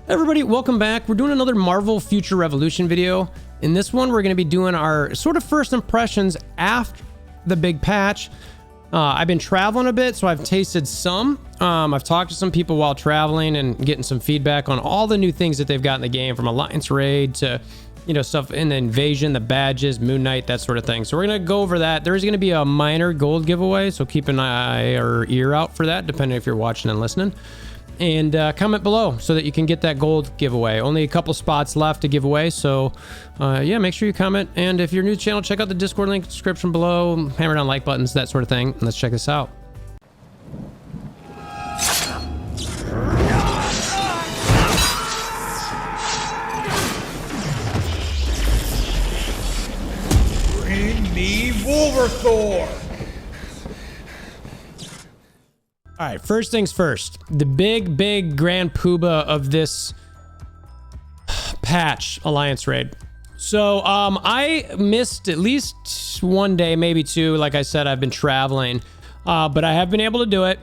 Everybody, welcome back. We're doing another Marvel Future Revolution video. In this one, we're going to be doing our sort of first impressions after the big patch. I've been traveling a bit, so I've tasted some. I've talked to some people while traveling and getting some feedback on all the new things that they've got in the game, from Alliance Raid to, you know, stuff in the Invasion, the badges, Moon Knight, that sort of thing. So we're going to go over that. There is going to be a minor gold giveaway, so keep an eye or ear out for that, depending if you're watching and listening. And comment below so that you can get that gold giveaway. Only a couple spots left to give away, so yeah, make sure you comment. And if you're new to the channel, check out the Discord link description below. Hammer down like buttons, that sort of thing. And let's check this out. Bring me WolverThor! All right, first things first. The big grand poobah of this patch, Alliance Raid. So I missed at least one day, maybe two. Like I said, I've been traveling, but I have been able to do it.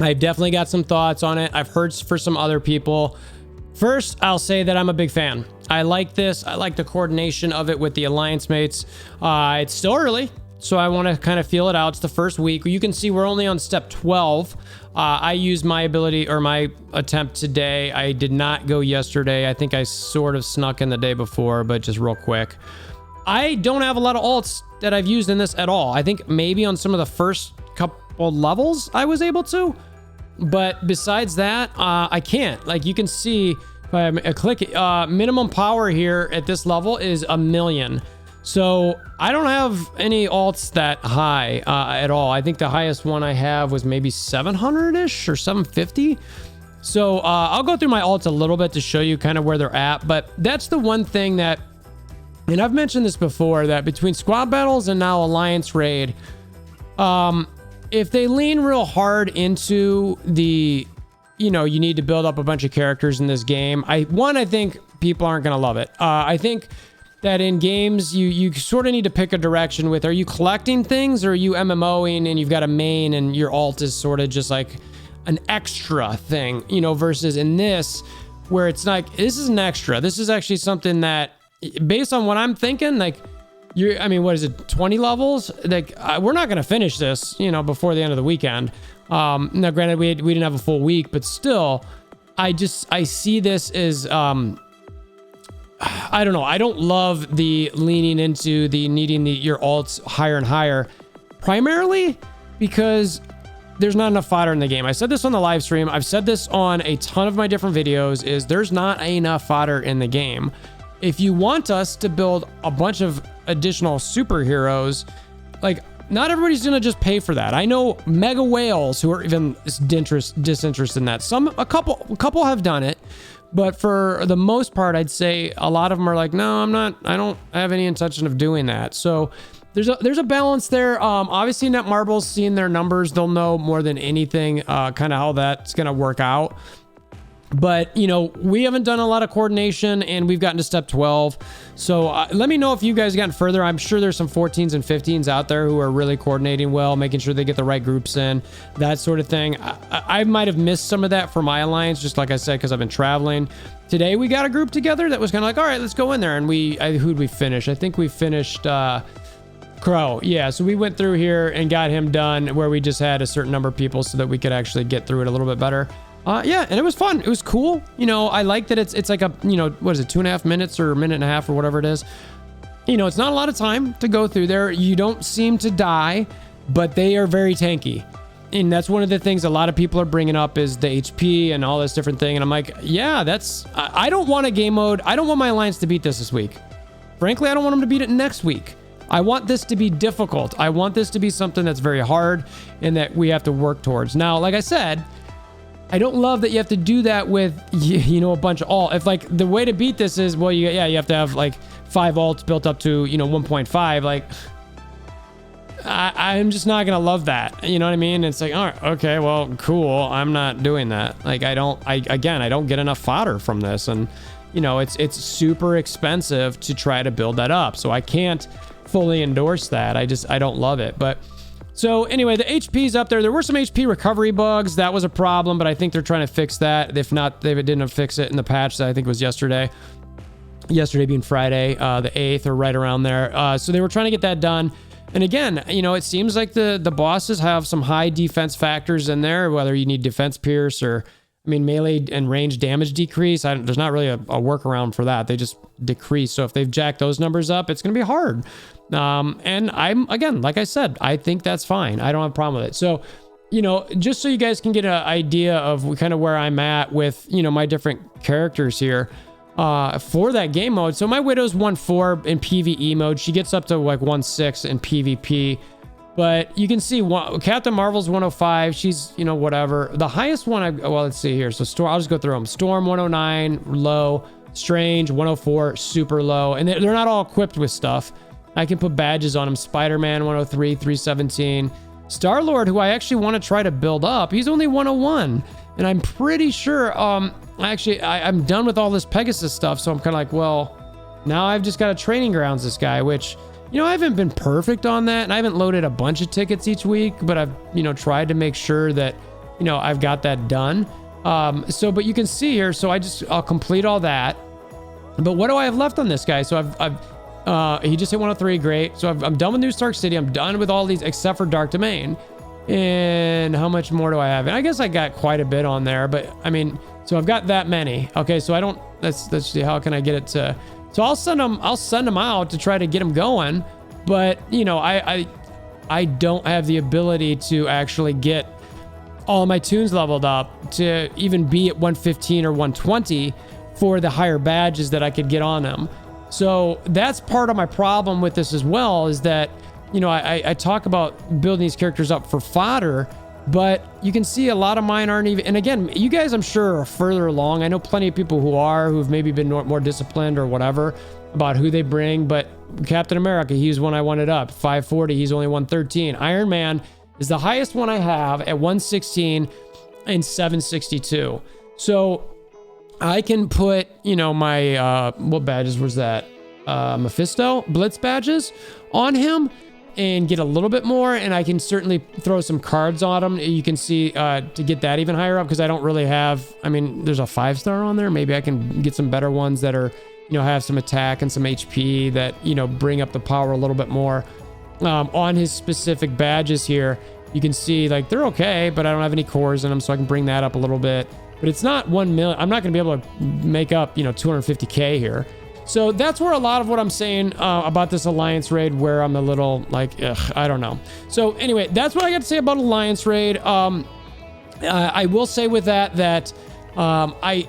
I've definitely got some thoughts on it. I've heard for some other people. First, I'll say that I'm a big fan. I like this. I like the coordination of it with the Alliance mates. It's still early, so I want to kind of feel it out. It's the first week. You can see we're only on step 12. I used my ability or my attempt today. I did not go yesterday. I think I sort of snuck in the day before, but just real quick. I don't have a lot of alts that I've used in this at all. I think maybe on some of the first couple levels I was able to, but besides that, I can't. Like you can see, if I click minimum power here at this level is 1,000,000. So I don't have any alts that high at all. I think the highest one I have was maybe 700-ish or 750. So I'll go through my alts a little bit to show you kind of where they're at. But that's the one thing that, and I've mentioned this before, that between squad battles and now Alliance Raid, if they lean real hard into the, you know, you need to build up a bunch of characters in this game. I think people aren't going to love it. I think that in games, you sort of need to pick a direction with, are you collecting things or are you MMOing and you've got a main and your alt is sort of just like an extra thing, you know, versus in this, where it's like, this is an extra. This is actually something that, based on what I'm thinking, like, I mean, what is it, 20 levels? Like, we're not going to finish this, you know, before the end of the weekend. Now, granted, we didn't have a full week, but still, I see this as, I don't know. I don't love the leaning into the needing your alts higher and higher, primarily because there's not enough fodder in the game. I said this on the live stream. I've said this on a ton of my different videos, is there's not enough fodder in the game. If you want us to build a bunch of additional superheroes, like, not everybody's going to just pay for that. I know mega whales who are even disinterested in that. A couple have done it. But for the most part, I'd say a lot of them are like, no, I don't have any intention of doing that. So there's a balance there. Obviously Netmarble's seeing their numbers. They'll know more than anything, kind of how that's going to work out. But, you know, we haven't done a lot of coordination and we've gotten to step 12. So let me know if you guys gotten further. I'm sure there's some 14s and 15s out there who are really coordinating well, making sure they get the right groups in, that sort of thing. I might have missed some of that for my alliance, just like I said, because I've been traveling. Today we got a group together that was kind of like, all right, let's go in there. And who'd we finish? I think we finished Crow. Yeah, so we went through here and got him done where we just had a certain number of people so that we could actually get through it a little bit better. Yeah, and it was fun. It was cool. You know, I like that it's like a, you know, what is it, 2.5 minutes or a minute and a half or whatever it is. You know, it's not a lot of time to go through there. You don't seem to die, but they are very tanky. And that's one of the things a lot of people are bringing up is the HP and all this different thing. And I'm like, yeah, I don't want a game mode. I don't want my alliance to beat this week. Frankly, I don't want them to beat it next week. I want this to be difficult. I want this to be something that's very hard and that we have to work towards. Now, like I said, I don't love that you have to do that with, you know, a bunch of alt. If like the way to beat this is, well, you have to have like 5 alts built up to, you know, 1.5. Like, I'm just not going to love that. You know what I mean? It's like, all right, okay, well, cool. I'm not doing that. Like, I don't get enough fodder from this. And, you know, it's super expensive to try to build that up. So I can't fully endorse that. I don't love it. But So anyway, the HP's up there. There were some HP recovery bugs. That was a problem, but I think they're trying to fix that. If not, they didn't fix it in the patch that I think was yesterday. Yesterday being Friday, the 8th or right around there. So they were trying to get that done. And again, you know, it seems like the bosses have some high defense factors in there, whether you need defense pierce or, I mean, melee and range damage decrease. There's not really a workaround for that. They just decrease. So if they've jacked those numbers up, it's going to be hard. And I'm, again, like I said, I think that's fine. I don't have a problem with it. So, you know, just so you guys can get an idea of kind of where I'm at with, you know, my different characters here for that game mode. So my Widow's 1.4 in PvE mode. She gets up to like 1.6 in PvP. But you can see Captain Marvel's 105. She's, you know, whatever. The highest one, well, let's see here. So Storm, I'll just go through them. Storm 109, low. Strange 104, super low. And they're not all equipped with stuff. I can put badges on them. Spider-Man 103, 317. Star-Lord, who I actually want to try to build up, he's only 101. And I'm pretty sure, actually, I'm done with all this Pegasus stuff. So I'm kind of like, well, now I've just got a training grounds this guy, which, you know, I haven't been perfect on that, and I haven't loaded a bunch of tickets each week, but I've, you know, tried to make sure that, you know, I've got that done. But you can see here, so I'll complete all that. But what do I have left on this guy? So he just hit 103, great. So I'm done with New Stark City. I'm done with all these except for Dark Domain. And how much more do I have? And I guess I got quite a bit on there, but I mean, so I've got that many. Okay, so I don't, let's see, how can I get it to... So I'll send them out to try to get them going, but you know, I don't have the ability to actually get all my tunes leveled up to even be at 115 or 120 for the higher badges that I could get on them. So that's part of my problem with this as well, is that, you know, I talk about building these characters up for fodder, but you can see a lot of mine aren't even, and again, you guys I'm sure are further along. I know plenty of people who've maybe been more disciplined or whatever about who they bring, but Captain America, he's one I wanted up. 540, he's only 113. Iron Man is the highest one I have at 116 and 762. So I can put, you know, my, what badges was that? Mephisto Blitz badges on him and get a little bit more, and I can certainly throw some cards on them. You can see to get that even higher up, because I don't really have, I mean, there's a 5-star on there. Maybe I can get some better ones that are, you know, have some attack and some HP that, you know, bring up the power a little bit more. On his specific badges here, you can see like they're okay, but I don't have any cores in them, so I can bring that up a little bit. But it's not 1 million. I'm not going to be able to make up, you know, 250K here. So that's where a lot of what I'm saying about this Alliance raid, where I'm a little like, ugh, I don't know. So anyway, that's what I got to say about Alliance raid. I will say with that I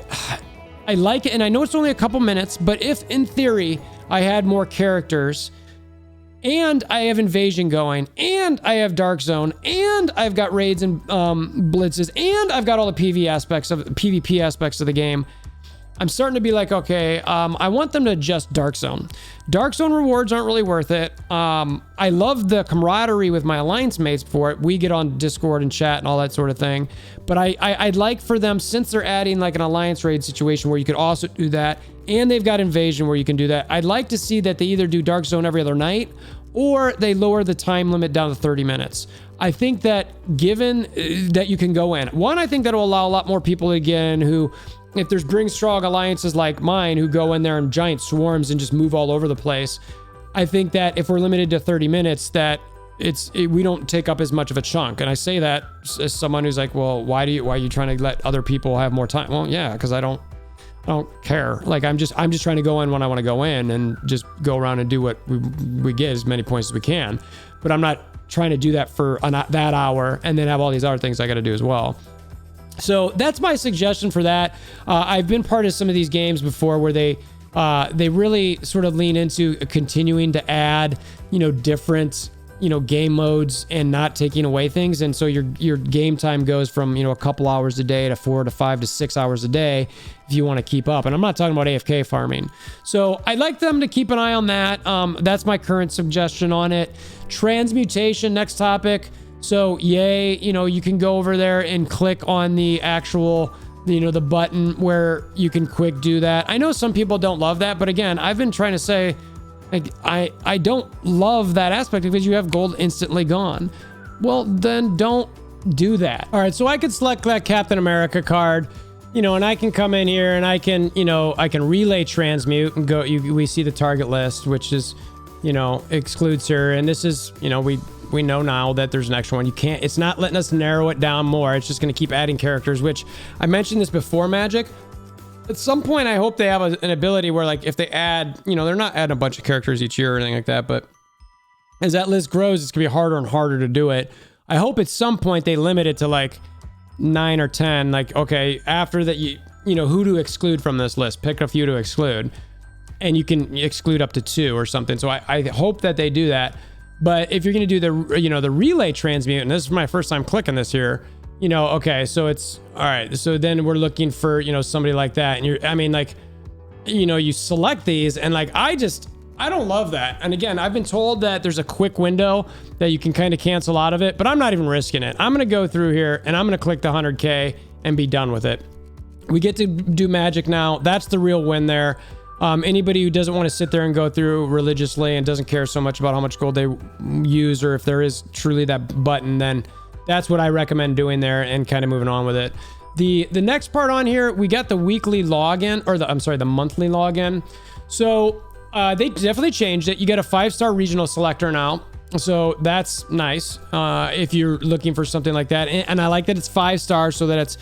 like it, and I know it's only a couple minutes, but if in theory I had more characters, and I have Invasion going, and I have Dark Zone, and I've got raids and blitzes, and I've got all the PvP aspects of the game, I'm starting to be like, okay, I want them to adjust Dark Zone. Dark Zone rewards aren't really worth it. I love the camaraderie with my Alliance mates for it. We get on Discord and chat and all that sort of thing. But I'd like for them, since they're adding like an Alliance raid situation where you could also do that, and they've got Invasion where you can do that, I'd like to see that they either do Dark Zone every other night, or they lower the time limit down to 30 minutes. I think that given that you can go in, one, I think that will allow a lot more people to get in who, if there's bring strong alliances like mine who go in there in giant swarms and just move all over the place, I think that if we're limited to 30 minutes, that we don't take up as much of a chunk. And I say that as someone who's like, well, why are you trying to let other people have more time? Well, yeah, because I don't care. Like I'm just trying to go in when I want to go in and just go around and do what we get as many points as we can. But I'm not trying to do that for that hour and then have all these other things I got to do as well. So that's my suggestion for that. I've been part of some of these games before where they really sort of lean into continuing to add, you know, different, you know, game modes and not taking away things. And so your game time goes from, you know, a couple hours a day to 4 to 5 to 6 hours a day if you want to keep up. And I'm not talking about AFK farming. So I'd like them to keep an eye on that. That's my current suggestion on it. Transmutation, next topic. So yay, you know, you can go over there and click on the actual, you know, the button where you can quick do that. I know some people don't love that, but again, I've been trying to say, like, I don't love that aspect because you have gold instantly gone. well, then don't do that. All right, so I could select that Captain America card, you know, and I can come in here and I can, you know, I can relay transmute and go, we see the target list, which is, you know, excludes her. And this is, you know, we know now that there's an extra one. You can't, it's not letting us narrow it down more. It's just going to keep adding characters, which I mentioned this before, Magic. At some point, I hope they have an ability where, like, if they add, you know, they're not adding a bunch of characters each year or anything like that, but as that list grows, it's going to be harder and harder to do it. I hope at some point they limit it to like 9 or 10. Like, okay, after that, you know, who to exclude from this list. Pick a few to exclude. And you can exclude up to 2 or something. So I hope that they do that. But if you're going to do the, you know, the relay transmute, and this is my first time clicking this here, you know, okay, so it's, all right, so then we're looking for, you know, somebody like that. And you're, I mean, like, you know, you select these and like, I don't love that. And again, I've been told that there's a quick window that you can kind of cancel out of it, but I'm not even risking it. I'm going to go through here and I'm going to click the 100K and be done with it. We get to do Magic now. That's the real win there. Anybody who doesn't want to sit there and go through religiously and doesn't care so much about how much gold they use, or if there is truly that button, then that's what I recommend doing there and kind of moving on with it. The next part on here, we got the weekly login, or the monthly login. So they definitely changed it. You get a 5-star regional selector now. So that's nice if you're looking for something like that. And I like that it's 5 stars so that it's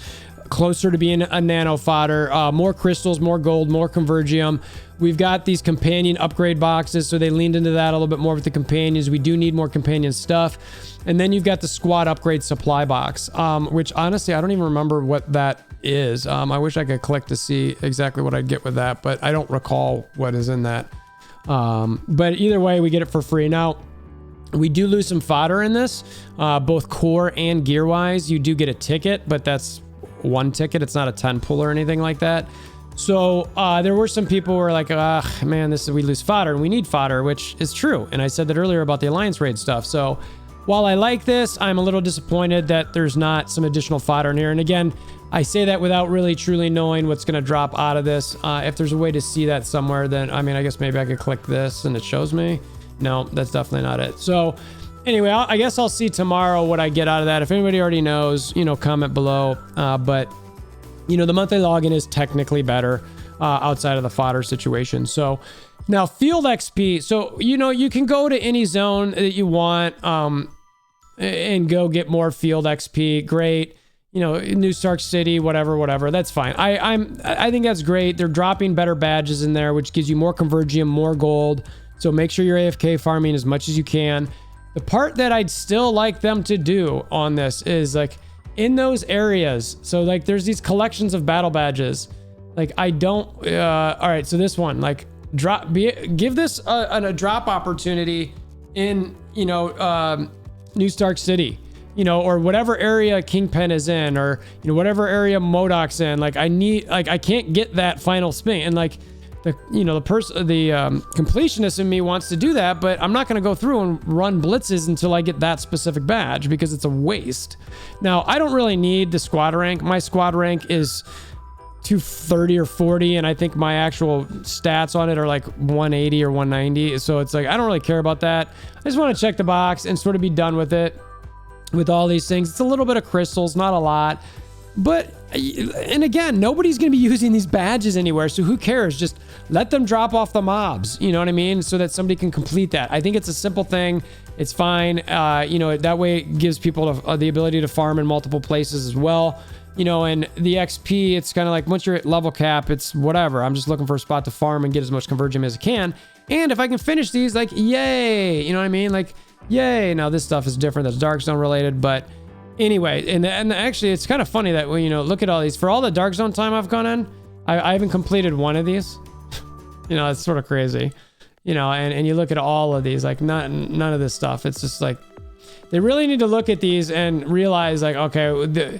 closer to being a nano fodder. More crystals, more gold, more convergium. We've got these companion upgrade boxes, so they leaned into that a little bit more with the companions. We do need more companion stuff. And then you've got the squad upgrade supply box, which honestly, I don't even remember what that is. I wish I could click to see exactly what I'd get with that, but I don't recall what is in that. But either way, we get it for free. Now, we do lose some fodder in this, both core and gear wise. You do get a ticket, but that's one ticket. It's not a 10 pull or anything like that. So there were some people who were like, man, we lose fodder and we need fodder, which is true. And I said that earlier about the Alliance Raid stuff. So while I like this, I'm a little disappointed that there's not some additional fodder in here. And again, I say that without really truly knowing what's going to drop out of this. If there's a way to see that somewhere, then I mean, I guess maybe I could click this and it shows me. No, that's definitely not it. So anyway, I guess I'll see tomorrow what I get out of that. If anybody already knows, you know, comment below. But you know, the monthly login is technically better outside of the fodder situation. So now field XP. So, you know, you can go to any zone that you want and go get more field XP. Great. You know, New Stark City, whatever. That's fine. I think that's great. They're dropping better badges in there, which gives you more convergium, more gold. So make sure you're AFK farming as much as you can. The part that I'd still like them to do on this is like in those areas. So like there's these collections of battle badges. Like I don't, all right. So this one, like give this a drop opportunity in, you know, New Stark City, you know, or whatever area Kingpin is in, or, you know, whatever area MODOK's in. Like I can't get that final spin. And like, the completionist in me wants to do that, but I'm not going to go through and run blitzes until I get that specific badge because it's a waste. Now, I don't really need the squad rank. My squad rank is 230 or 40, and I think my actual stats on it are like 180 or 190. So it's like, I don't really care about that. I just want to check the box and sort of be done with it with all these things. It's a little bit of crystals, not a lot. But, and again, nobody's going to be using these badges anywhere, so who cares? Just let them drop off the mobs, you know what I mean? So that somebody can complete that. I think it's a simple thing. It's fine. You know, that way it gives people the ability to farm in multiple places as well. You know, and the XP, it's kind of like once you're at level cap, it's whatever. I'm just looking for a spot to farm and get as much convergium as I can. And if I can finish these, like, yay! You know what I mean? Like, yay! Now this stuff is different. That's Dark Zone related, but anyway, and actually, it's kind of funny that when, you know, look at all these. For all the Dark Zone time I've gone in, I haven't completed one of these. You know, it's sort of crazy. You know, and you look at all of these, like none of this stuff. It's just like they really need to look at these and realize, like, okay,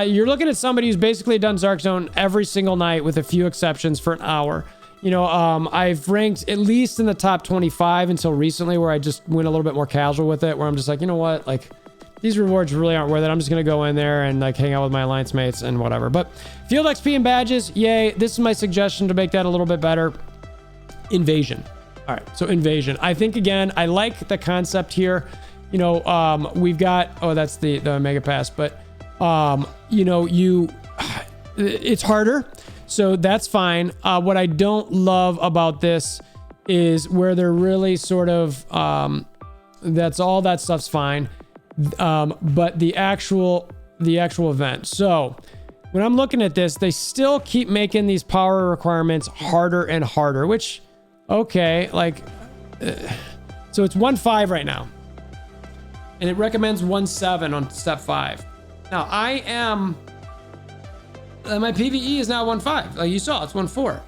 you're looking at somebody who's basically done Dark Zone every single night with a few exceptions for an hour. You know, I've ranked at least in the top 25 until recently, where I just went a little bit more casual with it, where I'm just like, you know what, like, these rewards really aren't worth it. I'm just going to go in there and like hang out with my alliance mates and whatever. But field XP and badges, yay. This is my suggestion to make that a little bit better. Invasion. All right, so Invasion. I think, again, I like the concept here. we've got, oh, that's the Mega Pass, but, it's harder. So that's fine. What I don't love about this is where they're really sort of, that's all that stuff's fine. But the actual event. So when I'm looking at this, they still keep making these power requirements harder and harder, which, okay, like, so it's 1.5 right now. And it recommends 1.7 on step 5. Now my PvE is now 1.5. Like you saw, it's 1.4.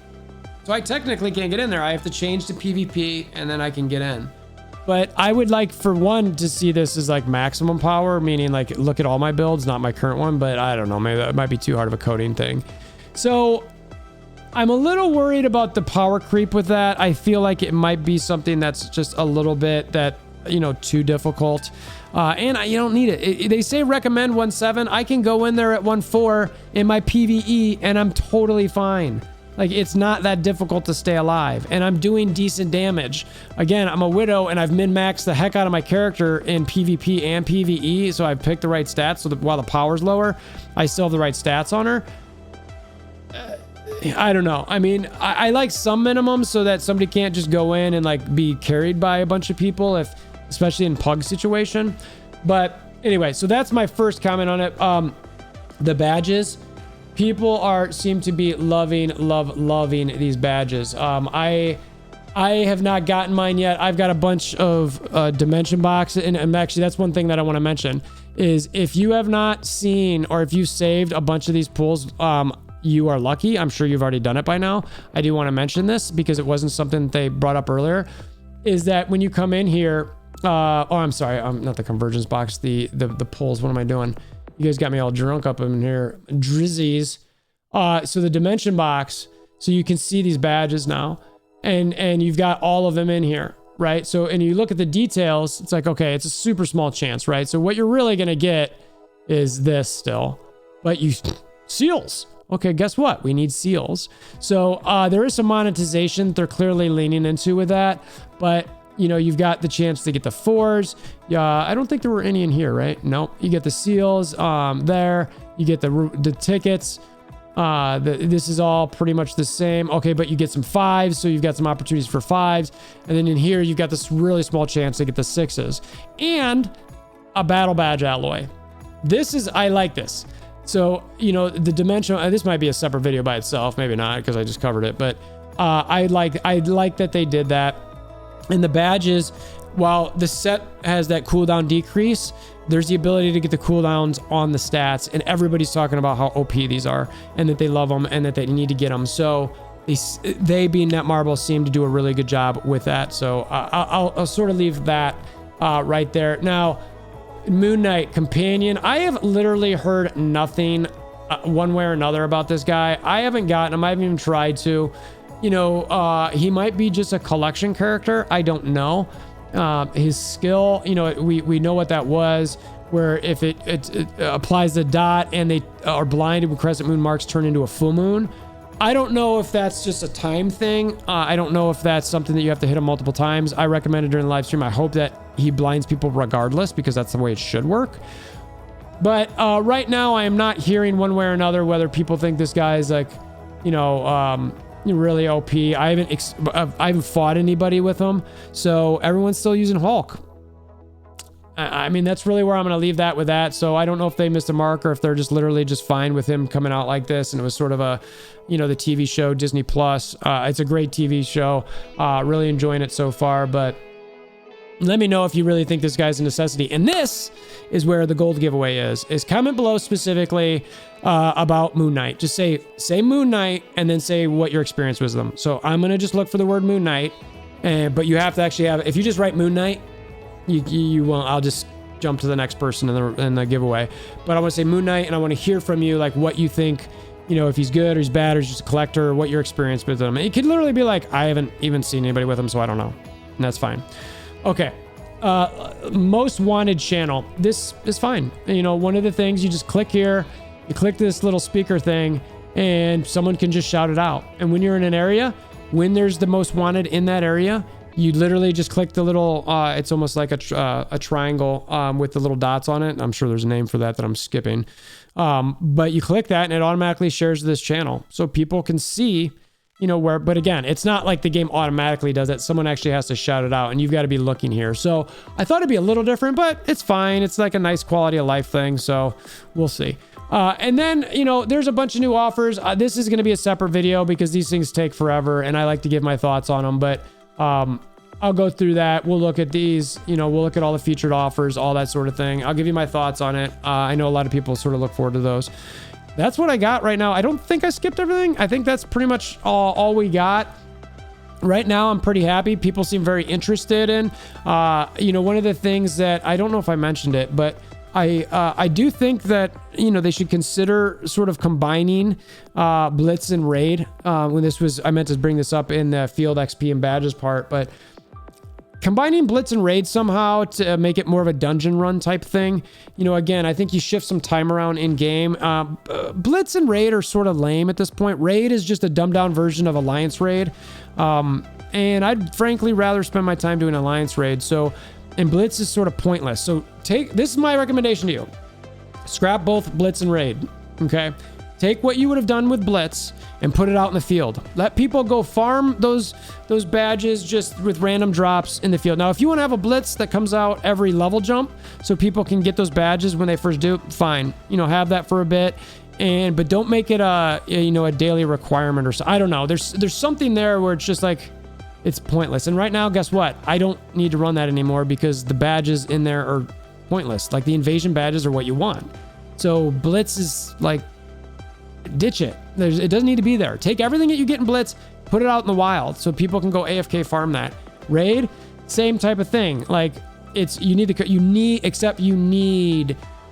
So I technically can't get in there. I have to change to PvP and then I can get in. But I would like for one to see this as like maximum power, meaning like look at all my builds, not my current one, but I don't know, maybe that might be too hard of a coding thing. So I'm a little worried about the power creep with that. I feel like it might be something that's just a little bit too difficult. And you don't need it. They say recommend 1.7. I can go in there at 1.4 in my PvE and I'm totally fine. Like, it's not that difficult to stay alive, and I'm doing decent damage. Again, I'm a widow, and I've min-maxed the heck out of my character in PvP and PvE, so I've picked the right stats, so that while the power's lower, I still have the right stats on her. I don't know. I mean, I like some minimums so that somebody can't just go in and, like, be carried by a bunch of people, especially in pug situation. But anyway, so that's my first comment on it. The badges. People seem to be loving these badges. I have not gotten mine yet. I've got a bunch of dimension boxes, and actually that's one thing that I want to mention is if you have not seen or if you saved a bunch of these pools, you are lucky. I'm sure you've already done it by now. I do want to mention this because it wasn't something that they brought up earlier. Is that when you come in here? I'm sorry, not the convergence box. The pools. What am I doing? You guys got me all drunk up in here. Drizzies. So the dimension box, so you can see these badges now, and you've got all of them in here, right? So, and you look at the details, it's like, okay, it's a super small chance, right? So what you're really going to get is this still, but seals. Okay, guess what? We need seals. So there is some monetization they're clearly leaning into with that, but you've got the chance to get the 4s. I don't think there were any in here, right? Nope. You get the seals there. You get the tickets. This is all pretty much the same. Okay, but you get some 5s, so you've got some opportunities for 5s. And then in here, you've got this really small chance to get the 6s. And a battle badge alloy. I like this. So, the dimensional, this might be a separate video by itself. Maybe not, because I just covered it. But I like that they did that. And the badges, while the set has that cooldown decrease, there's the ability to get the cooldowns on the stats, and everybody's talking about how OP these are, and that they love them, and that they need to get them. So they being Netmarble seem to do a really good job with that. So I'll sort of leave that right there. Now, Moon Knight Companion, I have literally heard nothing one way or another about this guy. I haven't gotten him. I haven't even tried to. He might be just a collection character. I don't know. His skill, we know what that was, where if it applies the dot and they are blinded when crescent moon marks turn into a full moon. I don't know if that's just a time thing. I don't know if that's something that you have to hit him multiple times. I recommended during the live stream. I hope that he blinds people regardless, because that's the way it should work. But right now, I am not hearing one way or another whether people think this guy is like, really OP. I haven't fought anybody with him, so everyone's still using Hulk. I mean, that's really where I'm going to leave that with that. So I don't know if they missed a mark or if they're just literally just fine with him coming out like this. And it was sort of a, the TV show Disney Plus. It's a great TV show. Really enjoying it so far, but let me know if you really think this guy's a necessity. And this is where the gold giveaway is comment below specifically about Moon Knight. Just say Moon Knight and then say what your experience was with them. So I'm going to just look for the word Moon Knight, but you have to actually if you just write Moon Knight, you won't. I'll just jump to the next person in the giveaway. But I want to say Moon Knight, and I want to hear from you, like what you think, if he's good or he's bad or he's just a collector, or what your experience with him. It could literally be like, I haven't even seen anybody with him, so I don't know. And that's fine. Okay. Most wanted channel. This is fine. One of the things, you just click here, you click this little speaker thing, and someone can just shout it out. And when you're in an area, when there's the most wanted in that area, You literally just click the little, it's almost like a triangle with the little dots on it. I'm sure there's a name for that I'm skipping. But you click that and it automatically shares this channel. So people can see, you know, where, but again, it's not like the game automatically does it. Someone actually has to shout it out and you've got to be looking here. So I thought it'd be a little different, but it's fine. It's like a nice quality of life thing. So we'll see. And then, you know, there's a bunch of new offers. This is going to be a separate video because these things take forever and I like to give my thoughts on them, but, I'll go through that. We'll look at these, you know, we'll look at all the featured offers, all that sort of thing. I'll give you my thoughts on it. I know a lot of people sort of look forward to those. That's what I got right now. I don't think I skipped everything. I think that's pretty much all we got. Right now, I'm pretty happy. People seem very interested in, you know, one of the things that I don't know if I mentioned it, but I do think that, you know, they should consider sort of combining Blitz and Raid. When this was, I meant to bring this up in the Field XP and Badges part, but combining Blitz and Raid somehow to make it more of a dungeon run type thing. You know, again, I think you shift some time around in game. Blitz and Raid are sort of lame at this point. Raid is just a dumbed down version of Alliance Raid. And I'd frankly rather spend my time doing Alliance Raid. So, and Blitz is sort of pointless. So this is my recommendation to you. Scrap both Blitz and Raid. Okay. Take what you would have done with Blitz and put it out in the field. Let people go farm those badges just with random drops in the field. Now, if you want to have a Blitz that comes out every level jump so people can get those badges when they first do, fine. You know, have that for a bit. But don't make it a daily requirement or so. I don't know. There's something there where it's just like, it's pointless. And right now, guess what? I don't need to run that anymore because the badges in there are pointless. Like the invasion badges are what you want. So Blitz is like, ditch it. It doesn't need to be there. Take everything that you get in Blitz, put it out in the wild so people can go AFK farm that. Raid, same type of thing. Like you need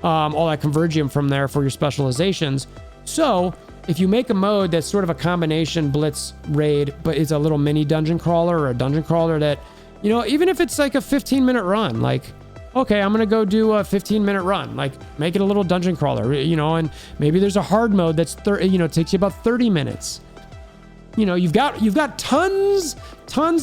all that convergium from there for your specializations. So if you make a mode that's sort of a combination Blitz Raid, but it's a little mini dungeon crawler or a dungeon crawler that, you know, even if it's like a 15-minute run, like, okay, I'm going to go do a 15-minute run, like make it a little dungeon crawler, you know, and maybe there's a hard mode that's, takes you about 30 minutes. You know, you've got tons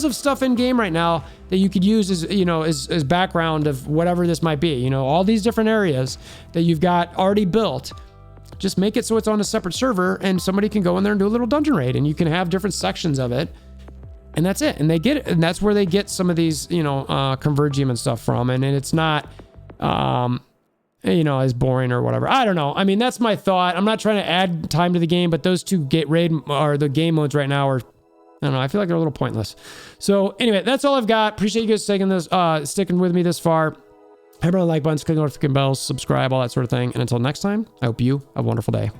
of stuff in game right now that you could use as, you know, as background of whatever this might be, you know, all these different areas that you've got already built. Just make it so it's on a separate server and somebody can go in there and do a little dungeon raid and you can have different sections of it. And that's it. And they get it. And that's where they get some of these, you know, convergium and stuff from. And it's not, you know, as boring or whatever. I don't know. I mean, that's my thought. I'm not trying to add time to the game, but those two raid or the game modes right now are, I don't know. I feel like they're a little pointless. So anyway, that's all I've got. Appreciate you guys taking this, sticking with me this far. Hammer the like buttons, click the notification bells, subscribe, all that sort of thing. And until next time, I hope you have a wonderful day.